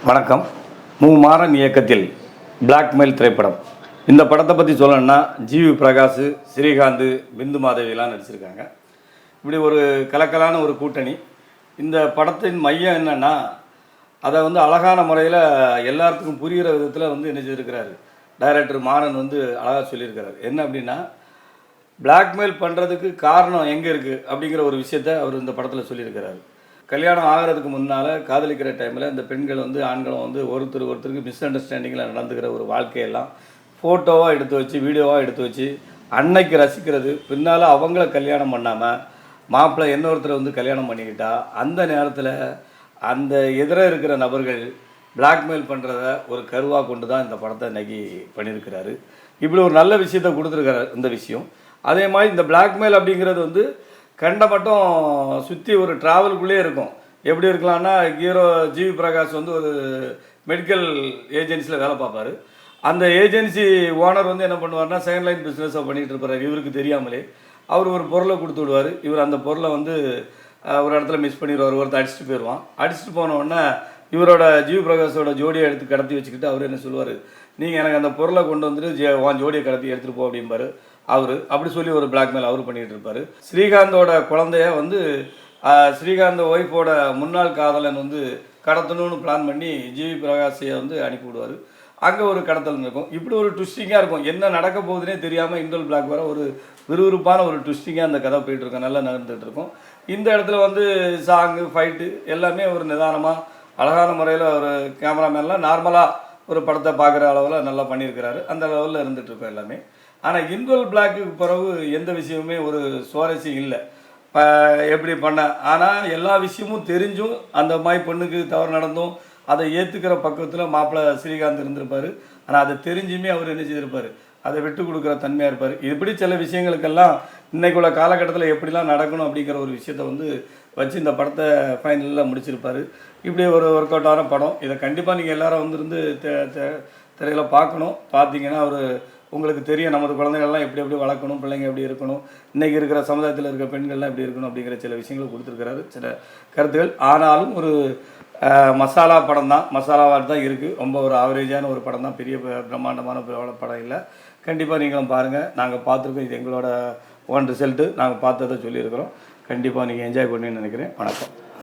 வணக்கம். மாறன் இயக்கத்தில் பிளாக்மெயில் திரைப்படம். இந்த படத்தை பற்றி சொல்லணும்னா ஜிவி பிரகாஷ், ஸ்ரீகாந்த், பிந்து மாதவியெல்லாம் நடிச்சிருக்காங்க. இப்படி ஒரு கலக்கலான ஒரு கூட்டணி. இந்த படத்தின் மையம் என்னென்னா, அதை அழகான முறையில் எல்லாத்துக்கும் புரிகிற விதத்தில் என்ன செய்திருக்கிறாரு டைரக்டர் மாறன் அழகாக சொல்லியிருக்கிறார். என்ன அப்படின்னா, பிளாக்மெயில் பண்ணுறதுக்கு காரணம் எங்கே இருக்குது அப்படிங்கிற ஒரு விஷயத்தை அவர் இந்த படத்தில் சொல்லியிருக்கிறார். கல்யாணம் ஆகிறதுக்கு முன்னால் காதலிக்கிற டைமில் இந்த பெண்கள் ஆண்களும் ஒருத்தருக்கு மிஸ் அண்டர்ஸ்டாண்டிங்கில் நடந்துக்கிற ஒரு வாழ்க்கையெல்லாம் ஃபோட்டோவாக எடுத்து வச்சு, வீடியோவாக எடுத்து வச்சு அன்னைக்கு ரசிக்கிறது. பின்னால் அவங்கள கல்யாணம் பண்ணாமல் மாப்பிள்ளை இன்னொருத்தரை கல்யாணம் பண்ணிக்கிட்டா அந்த நேரத்தில் அந்த எதிர இருக்கிற நபர்கள் பிளாக்மெயில் பண்ணுறத ஒரு கருவாக கொண்டு தான் இந்த படத்தை இன்றைக்கி பண்ணியிருக்கிறாரு. இப்படி ஒரு நல்ல விஷயத்தை கொடுத்துருக்காரு இந்த விஷயம். அதே மாதிரி இந்த பிளாக்மெயில் அப்படிங்கிறது கண்ட மட்டும் சுற்றி ஒரு ட்ராவலுக்குள்ளே இருக்கும். எப்படி இருக்கலாம்னா, ஹீரோ ஜிவி பிரகாஷ் ஒரு மெடிக்கல் ஏஜென்சியில் வேலை பார்ப்பார். அந்த ஏஜென்சி ஓனர் என்ன பண்ணுவார்னா, செகண்ட் லைன் பிஸ்னஸாக பண்ணிகிட்டு இருப்பார். இவருக்கு தெரியாமலே அவர் ஒரு பொருளை கொடுத்து விடுவார். இவர் அந்த பொருளை ஒரு இடத்துல மிஸ் பண்ணிடுவார். ஒருத்தர் அடிச்சுட்டு போயிடுவான். அடிச்சுட்டு போனவுடனே இவரோட ஜிவி பிரகாஷோட ஜோடியை எடுத்து கடத்தி வச்சுக்கிட்டு அவர் என்ன சொல்லுவார், நீங்கள் எனக்கு அந்த பொருளை கொண்டு வந்துட்டு உன் ஜோடியை கடத்தி எடுத்துகிட்டு போ அப்படிம்பார். அவர் அப்படி சொல்லி ஒரு பிளாக்மெயில் அவர் பண்ணிகிட்டு இருப்பார். ஸ்ரீகாந்தோட குழந்தைய ஸ்ரீகாந்த் ஒய்ஃபோட முன்னாள் காதலன் கடத்தணும்னு பிளான் பண்ணி ஜிவி பிரகாஷையை அனுப்பி விடுவார். அங்கே ஒரு கடத்தல் இருக்கும். இப்படி ஒரு ட்விஸ்டிங்காக இருக்கும். என்ன நடக்க போகுதுன்னே தெரியாமல் இன்டர்வல் பிளாக் வர ஒரு விறுவிறுப்பான ஒரு ட்விஸ்டிங்காக அந்த கதை போயிட்டுருக்கோம். நல்லா நடந்துகிட்டு இருக்கும். இந்த இடத்துல சாங்கு, ஃபைட்டு எல்லாமே ஒரு நிதானமாக அழகான முறையில் ஒரு கேமராமேன்லாம் நார்மலாக ஒரு படத்தை பார்க்குற அளவில் நல்லா பண்ணியிருக்கிறாரு. அந்த லெவலில் இருந்துகிட்ருக்கோம் எல்லாமே. ஆனால் இன்டர்வல் பிளாக்கு பிறகு எந்த விஷயமுமே ஒரு சுவாரஸ்யம் இல்லை. எப்படி பண்ண, ஆனால் எல்லா விஷயமும் தெரிஞ்சும் அந்த மாதிரி பொண்ணுக்கு தவறு நடந்தும் அதை ஏற்றுக்கிற பக்கத்தில் மாப்பிள்ளை ஸ்ரீகாந்த் இருந்திருப்பார். ஆனால் அதை தெரிஞ்சுமே அவர் என்ன செய்திருப்பார், அதை விட்டு கொடுக்குற தன்மையாக இருப்பார். இப்படி சில விஷயங்களுக்கெல்லாம் இன்றைக்குள்ள காலகட்டத்தில் எப்படிலாம் நடக்கணும் அப்படிங்கிற ஒரு விஷயத்தை வச்சு இந்த படத்தை ஃபைனலில் முடிச்சிருப்பார். இப்படி ஒரு ஒர்க் அவுட்டான படம். இதை கண்டிப்பாக நீங்கள் எல்லோரும் திரையில் பார்க்கணும். பார்த்தீங்கன்னா உங்களுக்கு தெரியும் நமது குழந்தைகள்லாம் எப்படி வளர்க்கணும், பிள்ளைங்க எப்படி இருக்கணும், இன்றைக்கி இருக்கிற சமுதாயத்தில் இருக்கிற பெண்கள்லாம் எப்படி இருக்கணும் அப்படிங்கிற சில விஷயங்கள் கொடுத்துருக்கிறாரு, சில கருத்துக்கள். ஆனாலும் ஒரு மசாலா படம் தான், மசாலாவாக தான் இருக்குது. ரொம்ப ஒரு ஆவரேஜான ஒரு படம் தான், பெரிய பிரம்மாண்டமான படம் இல்லை. கண்டிப்பாக நீங்களும் பாருங்கள். நாங்கள் பார்த்துருக்கோம். இது எங்களோட ஓன் ரிசல்ட்டு. நாங்கள் பார்த்ததை சொல்லியிருக்கிறோம். கண்டிப்பாக நீங்கள் என்ஜாய் பண்ணுவீங்கன்னு நினைக்கிறேன். வணக்கம்.